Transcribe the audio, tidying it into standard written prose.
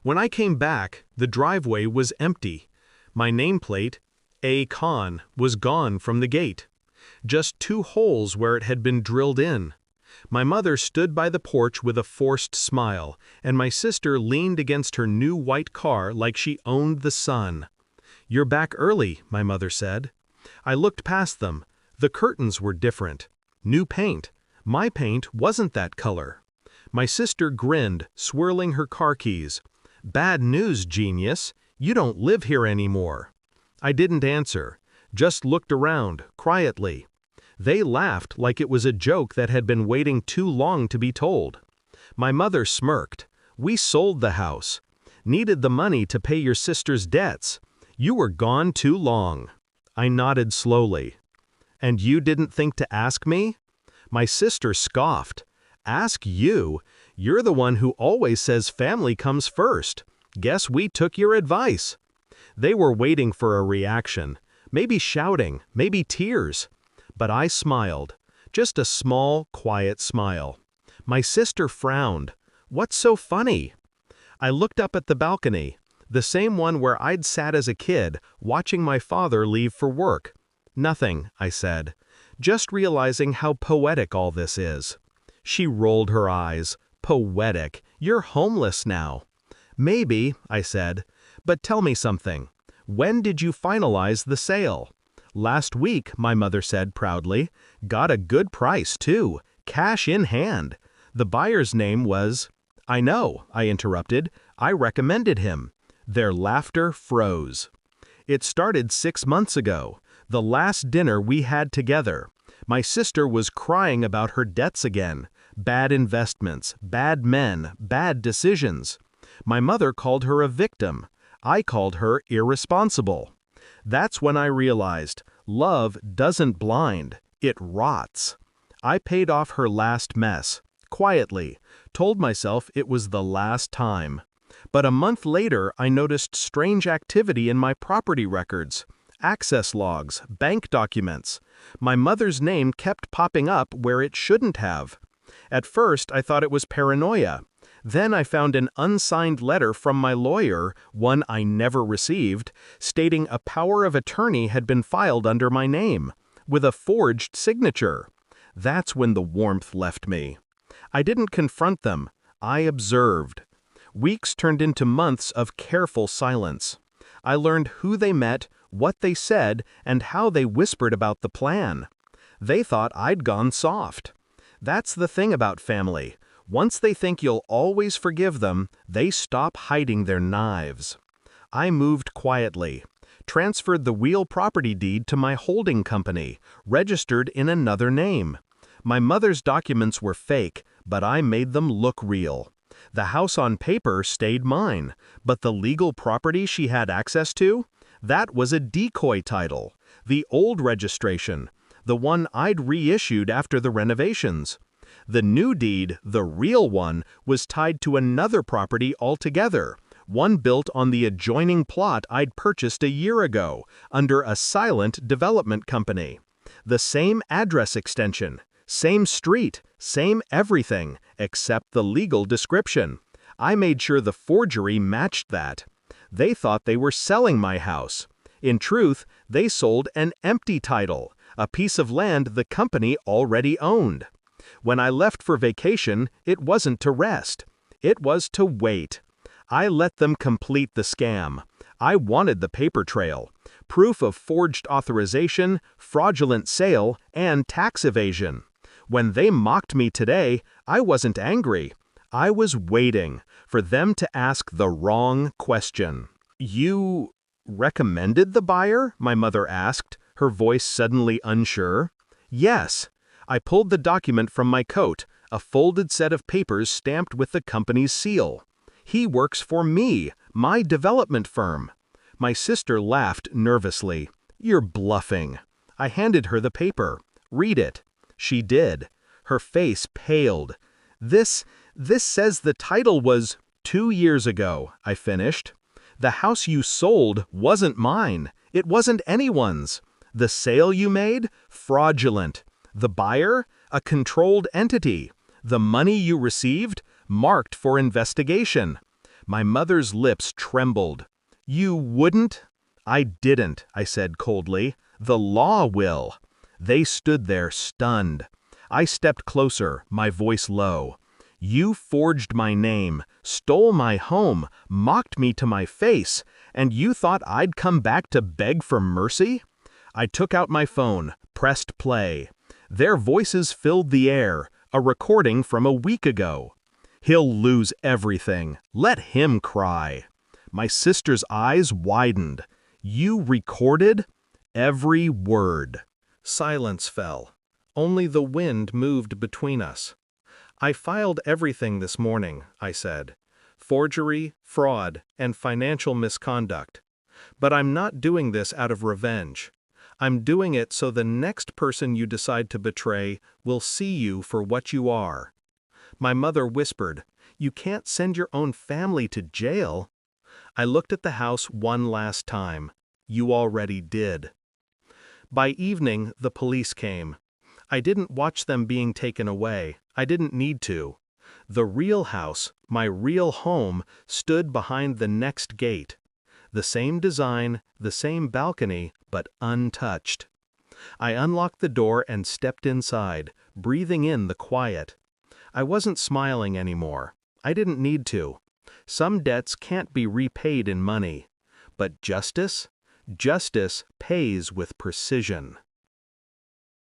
When I came back, the driveway was empty. My nameplate, A. Khan, was gone from the gate. Just 2 holes where it had been drilled in. My mother stood by the porch with a forced smile, and my sister leaned against her new white car like she owned the sun. "You're back early," my mother said. I looked past them. The curtains were different. New paint. My paint wasn't that color. My sister grinned, swirling her car keys. "Bad news, genius. You don't live here anymore." I didn't answer, just looked around, quietly. They laughed like it was a joke that had been waiting too long to be told. My mother smirked. "We sold the house. Needed the money to pay your sister's debts. You were gone too long." I nodded slowly. "And you didn't think to ask me?" My sister scoffed. "Ask you? You're the one who always says family comes first. Guess we took your advice." They were waiting for a reaction. Maybe shouting, maybe tears. But I smiled. Just a small, quiet smile. My sister frowned. "What's so funny?" I looked up at the balcony, the same one where I'd sat as a kid, watching my father leave for work. "Nothing," I said. "Just realizing how poetic all this is." She rolled her eyes. "Poetic? You're homeless now." "Maybe," I said. "But tell me something. When did you finalize the sale?" "Last week," my mother said proudly. "Got a good price, too. Cash in hand. The buyer's name was—" "I know," I interrupted. "I recommended him." Their laughter froze. "It started 6 months ago. The last dinner we had together. My sister was crying about her debts again. Bad investments, bad men, bad decisions. My mother called her a victim. I called her irresponsible. That's when I realized love doesn't blind, it rots. I paid off her last mess, quietly, told myself it was the last time. But a month later, I noticed strange activity in my property records. Access logs, bank documents. My mother's name kept popping up where it shouldn't have. At first, I thought it was paranoia. Then I found an unsigned letter from my lawyer, one I never received, stating a power of attorney had been filed under my name, with a forged signature. That's when the warmth left me. I didn't confront them. I observed. Weeks turned into months of careful silence. I learned who they met, what they said, and how they whispered about the plan. They thought I'd gone soft. That's the thing about family. Once they think you'll always forgive them, they stop hiding their knives. I moved quietly, transferred the real property deed to my holding company, registered in another name. My mother's documents were fake, but I made them look real. The house on paper stayed mine, but the legal property she had access to? That was a decoy title. The old registration, the one I'd reissued after the renovations. The new deed, the real one, was tied to another property altogether, one built on the adjoining plot I'd purchased a year ago, under a silent development company. The same address extension, same street, same everything, except the legal description. I made sure the forgery matched that. They thought they were selling my house. In truth, they sold an empty title, a piece of land the company already owned. When I left for vacation, it wasn't to rest. It was to wait. I let them complete the scam. I wanted the paper trail, proof of forged authorization, fraudulent sale, and tax evasion. When they mocked me today, I wasn't angry. I was waiting for them to ask the wrong question. "You recommended the buyer?" my mother asked, her voice suddenly unsure. "Yes." I pulled the document from my coat, a folded set of papers stamped with the company's seal. "He works for me, my development firm." My sister laughed nervously. "You're bluffing." I handed her the paper. "Read it." She did. Her face paled. This says the title was 2 years ago," I finished. "The house you sold wasn't mine. It wasn't anyone's. The sale you made? Fraudulent. The buyer? A controlled entity. The money you received? Marked for investigation. My mother's lips trembled. "You wouldn't?" "I didn't," I said coldly. "The law will." They stood there stunned. I stepped closer, my voice low. "You forged my name, stole my home, mocked me to my face, and you thought I'd come back to beg for mercy?" I took out my phone, pressed play. Their voices filled the air, a recording from a week ago. "He'll lose everything. Let him cry." My sister's eyes widened. "You recorded?" "Every word." Silence fell. Only the wind moved between us. "I filed everything this morning," I said. "Forgery, fraud, and financial misconduct. But I'm not doing this out of revenge. I'm doing it so the next person you decide to betray will see you for what you are." My mother whispered, "You can't send your own family to jail." I looked at the house one last time. "You already did." By evening, the police came. I didn't watch them being taken away. I didn't need to. The real house, my real home, stood behind the next gate. The same design, the same balcony, but untouched. I unlocked the door and stepped inside, breathing in the quiet. I wasn't smiling anymore. I didn't need to. Some debts can't be repaid in money. But justice? Justice pays with precision.